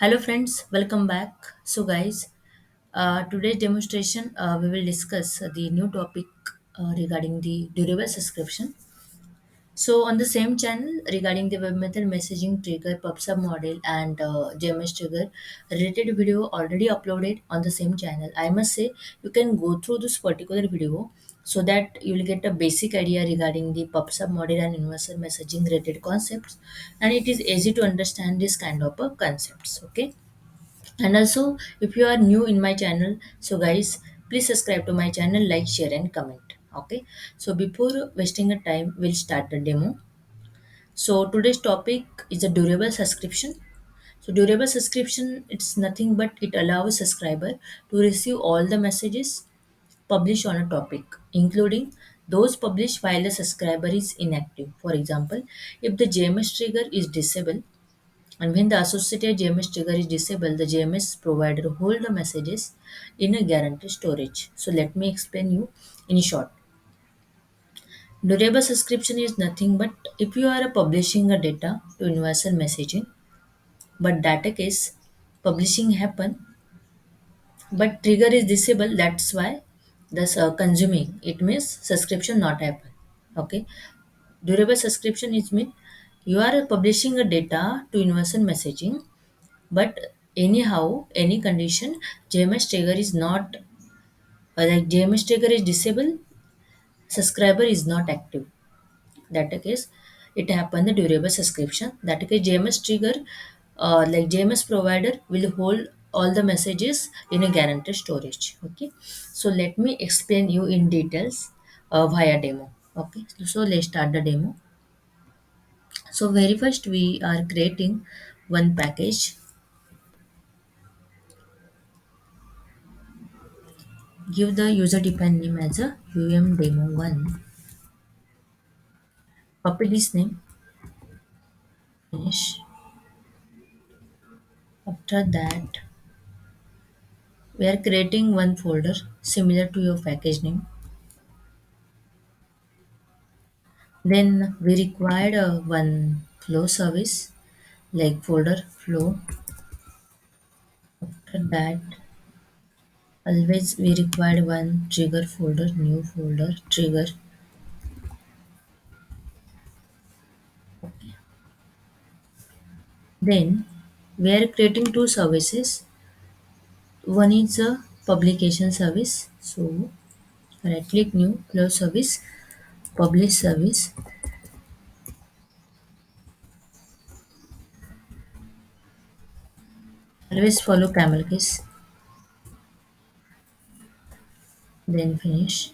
Hello friends, welcome back. So guys, today's demonstration we will discuss the new topic regarding the durable subscription. So on the same channel regarding the web method messaging trigger PubSub model and JMS trigger related video already uploaded on the same channel. I must say you can go through this particular video so that you will get a basic idea regarding the PubSub model and universal messaging related concepts, and it is easy to understand this kind of concepts. Okay, and also, if you are new in my channel, so guys, please subscribe to my channel, like, share, and comment. Okay. So before wasting a time, we'll start the demo. So today's topic is a durable subscription. So durable subscription, it's nothing but it allows subscriber to receive all the messages published on a topic, including those published while the subscriber is inactive. For example, if the JMS trigger is disabled, and when the associated JMS trigger is disabled, the JMS provider hold the messages in a guaranteed storage. So let me explain you in short. Durable subscription is nothing but if you are publishing a data to universal messaging, but data case publishing happen, but trigger is disabled. That's why this consuming. It means subscription not happen. Okay. Durable subscription is mean you are publishing a data to universal messaging, but anyhow, any condition, JMS trigger is not like JMS trigger is disabled, subscriber is not active. That case, it happen the durable subscription. That case, JMS trigger, like JMS provider will hold all the messages in a guaranteed storage. Okay, so let me explain you in details via demo. Okay, so let's start the demo. So very first we are creating one package. Give the user defined name as a demo1. Copy this name, finish. After that, we are creating one folder similar to your package name. Then we required one flow service like folder flow. After that, always we required one trigger folder, new folder, trigger. Then we are creating two services. One is a publication service. So right click new flow service, publish service. Always follow camel case, then finish.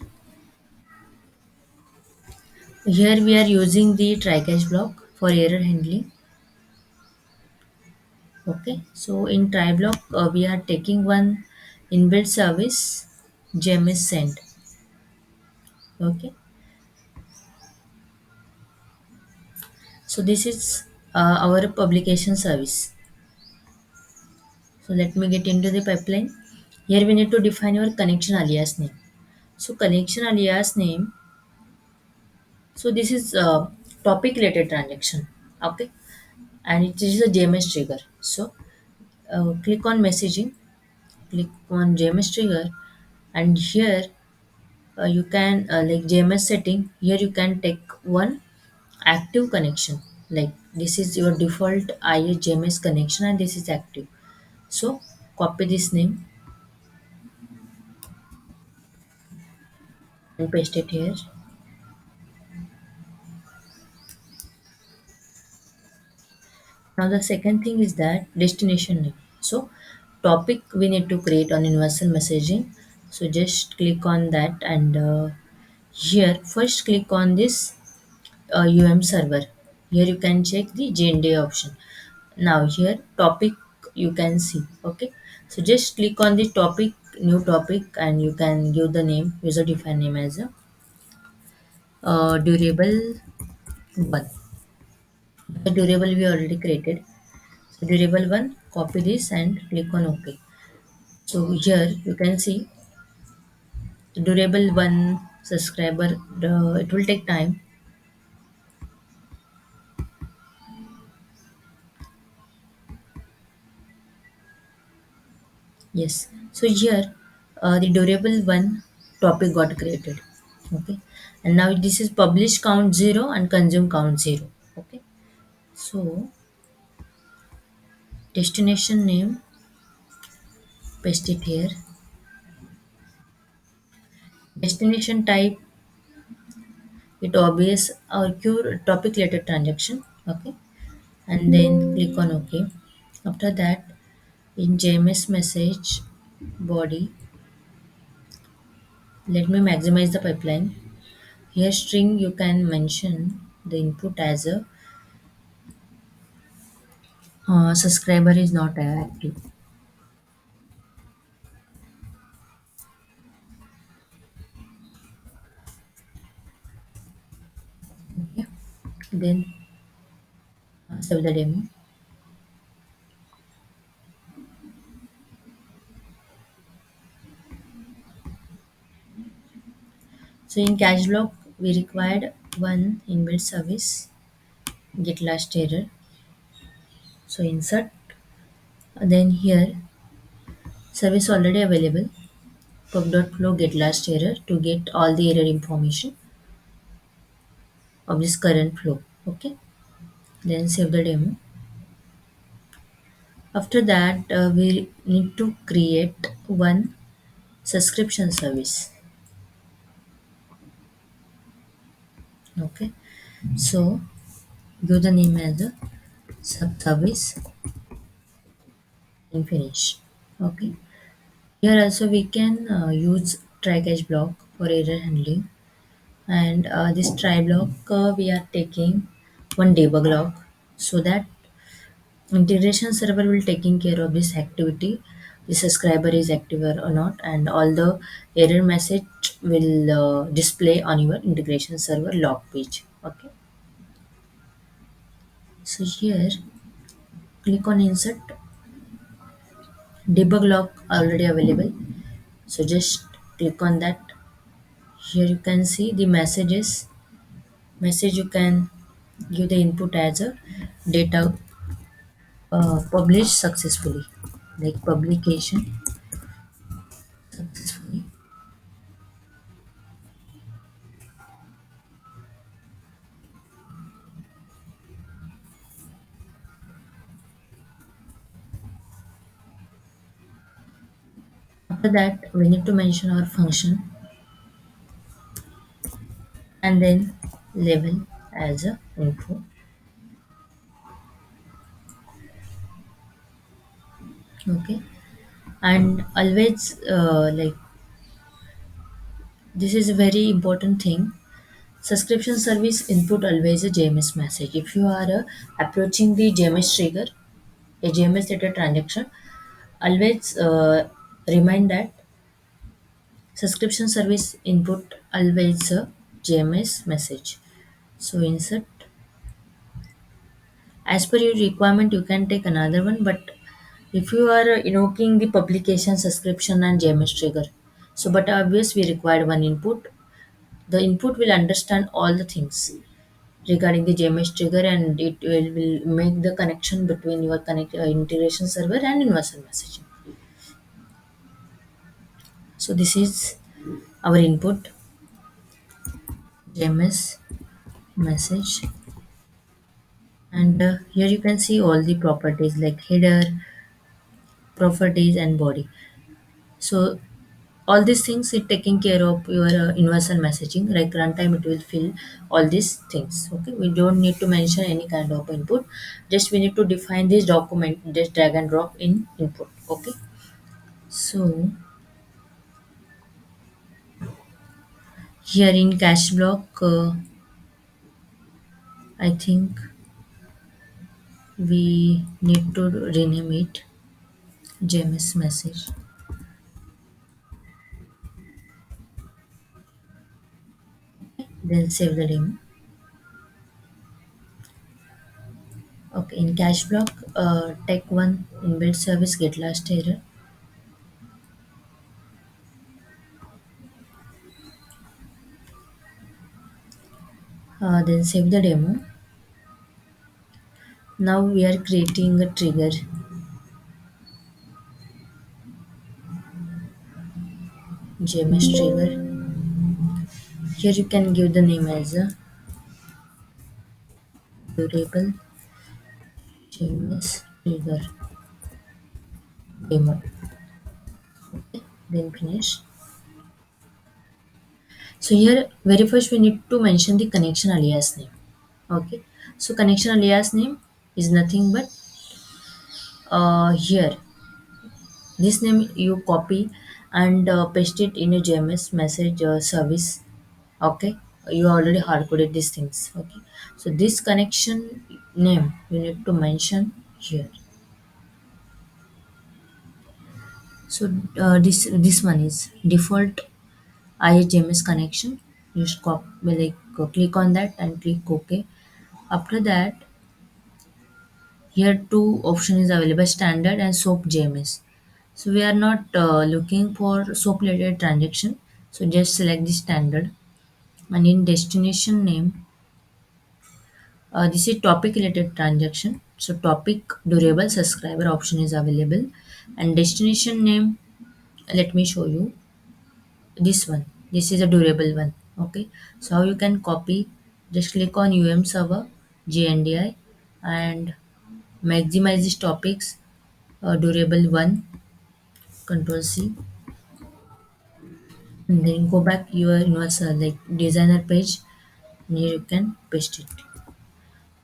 Here we are using the try catch block for error handling. Okay, so in try block we are taking one inbuilt service JMS send. Okay, so this is our publication service. So let me get into the pipeline. Here we need to define your connection alias name. So connection alias name. So this is topic related transaction. Okay, and it is a JMS trigger. So click on messaging, click on JMS trigger, and here you can like JMS setting. Here you can take one active connection. Like this is your default IS JMS connection, and this is active. So copy this name and paste it here. Now the second thing is that destination name. So topic we need to create on universal messaging. So just click on that, and here first click on this server. Here you can check the JNDI option. Now here topic you can see. Okay, so just click on the topic, new topic, and you can give the name, user defined name as a durable one. The durable we already created. So durable one, copy this and click on OK. So here you can see durable one subscriber. It will take time. Yes. So here, the durable one topic got created. Okay. And now this is publish count 0 and consume count 0. Okay. So destination name, paste it here. Destination type, it obvious occur topic related transaction. Okay. And then click on OK. After that, in JMS message body, let me maximize the pipeline. Here string you can mention the input as a subscriber is not active. Okay. Then save the demo. So in cache block we required one inbuilt service get last error. So insert, then here service already available pub.flow get last error to get all the error information of this current flow. Okay. Then save the demo. After that, we need to create one subscription service. Okay, so give the name as a sub service and finish. Okay, here also we can use try catch block for error handling, and this try block we are taking one debug log so that integration server will taking care of this activity, the subscriber is active or not, and all the error message will display on your integration server log page. Okay, so here click on insert, debug log already available, so just click on that. Here you can see the message you can give the input as a data published successfully, like publication successfully. After that, we need to mention our function and then label as a info. Okay, and always this is a very important thing. Subscription service input always a JMS message. If you are approaching the JMS trigger, a JMS data transaction, always remind that subscription service input always a JMS message. So insert, as per your requirement you can take another one, but if you are invoking the publication subscription and JMS trigger, so but obvious we require one input. The input will understand all the things regarding the JMS trigger, and will make the connection between your integration server and universal messaging. So this is our input JMS message, and here you can see all the properties like header, properties, and body. So all these things it taking care of your universal messaging, like runtime it will fill all these things. Okay, we don't need to mention any kind of input, just we need to define this document, just drag and drop in input. Okay, so here in cache block I think we need to rename it JMS message, then save the demo. Okay, in cache block take one inbuilt service get last error, then save the demo. Now we are creating a trigger. JMS Trigger. Here you can give the name as a durable JMS Trigger demo. Then finish. So here very first we need to mention the connection alias name. Okay. So connection alias name is nothing but here this name you copy and paste it in a JMS message service. Okay. You already hard coded these things. Okay. So this connection name you need to mention here. So this one is default IHMS connection. Just copy, like click on that and click OK. After that, here two option is available: standard and SOAP JMS. So we are not looking for SOAP related transaction. So just select the standard, and in destination name, this is topic related transaction. So topic durable subscriber option is available, and destination name. Let me show you this one. This is a durable one. Okay. So how you can copy? Just click on server JNDI and maximize these topics. Durable one. Control C, and then go back your universal like designer page. And here you can paste it.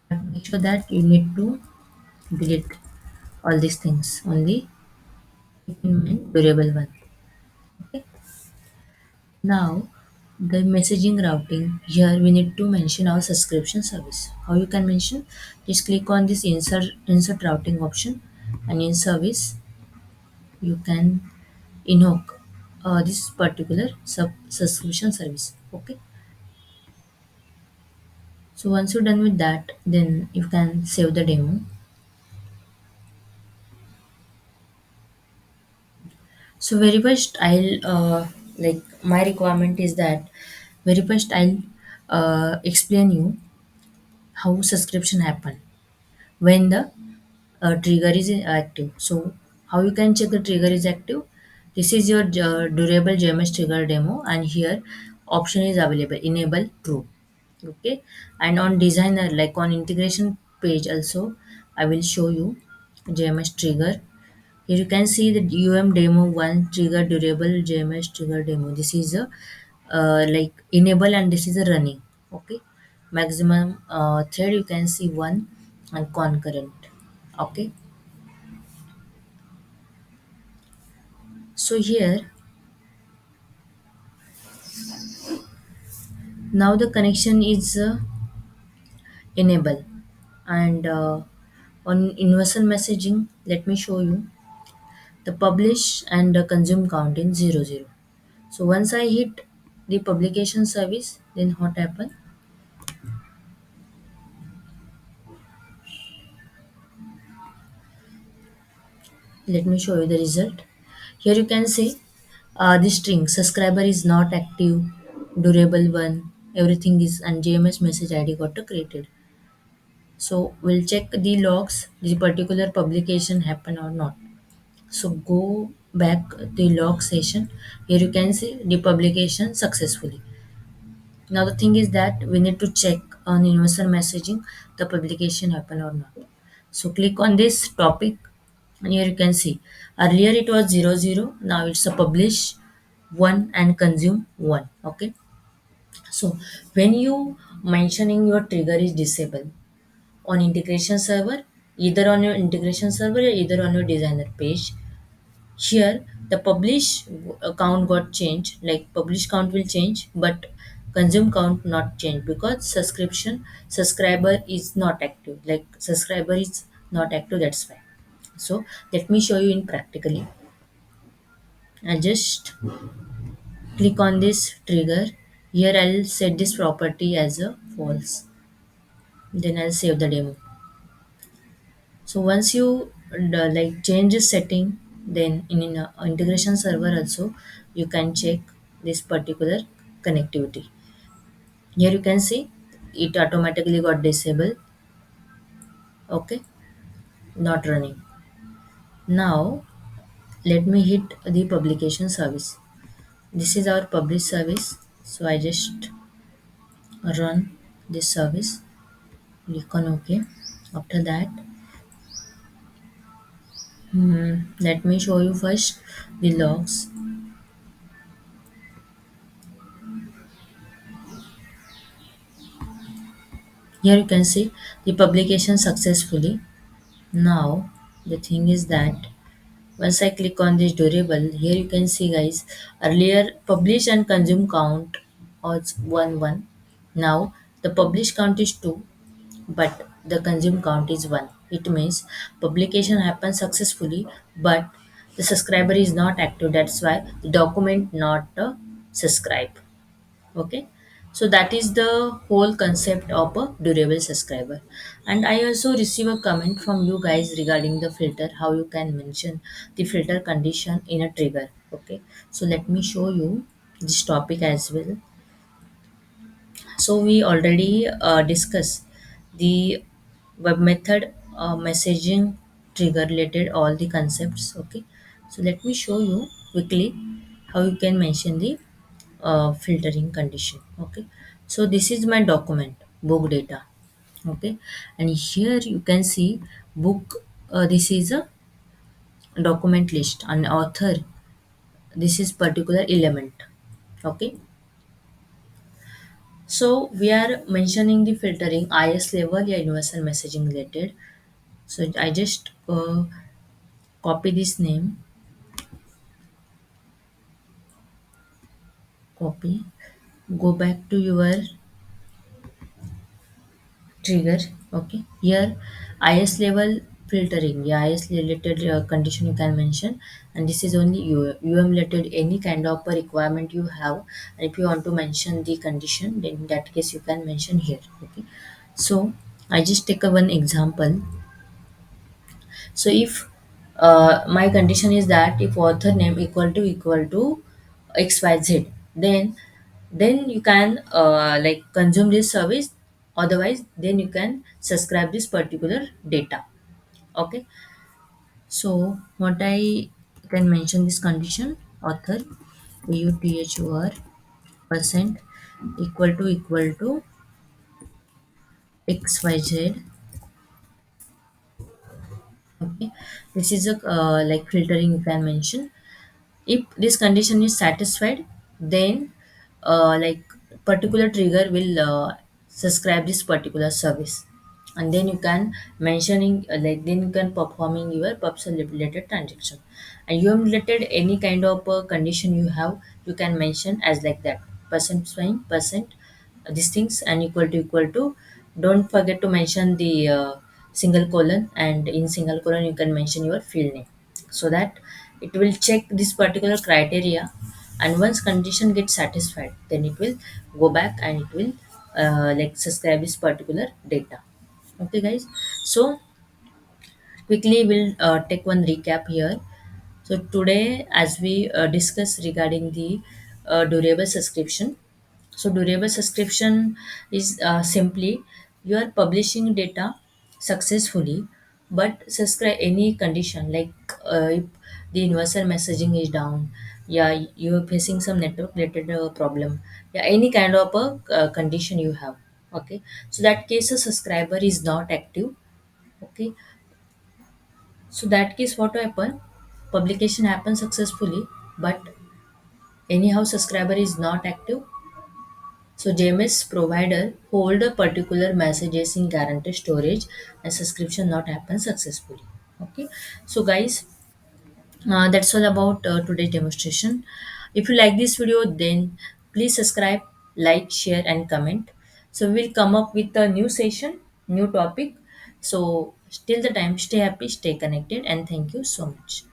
But make sure that you need to delete all these things. Only keep in mind durable one. Okay. Now the messaging routing, here we need to mention our subscription service. How you can mention? Just click on this insert routing option, and in service you can invoke this particular subscription service. Okay. So once you're done with that, then you can save the demo. So very first I'll like my requirement is that very first I'll explain you how subscription happen when the trigger is active. So how you can check the trigger is active? This is your durable JMS trigger demo, and here option is available: enable true. Okay, and on designer like on integration page also I will show you JMS trigger. Here you can see the demo one trigger durable JMS trigger demo. This is a like enable, and this is a running. Okay, maximum thread you can see one, and concurrent. Okay, so here now the connection is enable, and on universal messaging let me show you the publish and the consume count in 00. So once I hit the publication service, then what happen? Let me show you the result. Here you can see the string subscriber is not active, durable one, everything is, and JMS message ID got created. So we'll check the logs, the particular publication happen or not. So go back the log session. Here you can see the publication successfully. Now the thing is that we need to check on universal messaging the publication happen or not. So click on this topic, and here you can see earlier it was 00, now it's a publish 1 and consume 1. Okay. So when you mentioning your trigger is disabled on integration server, either on your integration server or either on your designer page, here the publish count got changed, like publish count will change, but consume count not change because subscriber is not active, like subscriber is not active, that's why. So let me show you in practically. I just click on this trigger. Here I'll set this property as a false, then I'll save the demo. So once you like change this setting, then in integration server also you can check this particular connectivity. Here you can see it automatically got disabled. Okay, not running. Now let me hit the publication service. This is our publish service. So I just run this service. Click on OK. After that, let me show you first the logs. Here you can see the publication successfully. Now the thing is that once I click on this durable, here you can see guys, earlier publish and consume count was 1 1. Now the publish count is 2, but the consume count is 1. It means publication happens successfully, but the subscriber is not active. That's why the document not subscribe. Okay, so that is the whole concept of a durable subscriber. And I also receive a comment from you guys regarding the filter, how you can mention the filter condition in a trigger. Okay, so let me show you this topic as well. So we already discussed the web method messaging trigger related all the concepts. Okay, so let me show you quickly how you can mention the filtering condition. Okay, so this is my document book data. Okay, and here you can see book, this is a document list and author, this is particular element. Okay, so we are mentioning the filtering is level या universal messaging related. So I just copy this name, copy, go back to your trigger. Okay, here is level filtering, yeah, is related condition you can mention, and this is only um related any kind of a requirement you have. And if you want to mention the condition, then in that case you can mention here. Okay, so I just take a one example. So if my condition is that if author name equal to xyz, then you can like consume this service. Otherwise, then you can subscribe this particular data. Okay. So what I can mention this condition, author author percent equal to xyz. Okay, this is a like filtering you can mention. If this condition is satisfied, then like particular trigger will subscribe this particular service, and then you can mentioning like then you can performing your pubs related transaction. And you have related any kind of condition you have, you can mention as like that percent sign percent these things and equal to. Don't forget to mention the single colon, and in single colon you can mention your field name, so that it will check this particular criteria. And once condition gets satisfied, then it will go back and it will like subscribe this particular data. Okay guys, so quickly we'll take one recap here. So today, as we discuss regarding the durable subscription, so durable subscription is simply you are publishing data successfully, but subscribe any condition like if the universal messaging is down, yeah, you are facing some network related problem, yeah, any kind of a condition you have. Okay, so that case a subscriber is not active. Okay, so that case what happen? Publication happens successfully, but anyhow subscriber is not active. So JMS provider hold a particular messages in guaranteed storage and subscription not happen successfully. Okay. So guys, that's all about today's demonstration. If you like this video, then please subscribe, like, share, and comment. So we'll come up with a new session, new topic. So till the time, stay happy, stay connected, and thank you so much.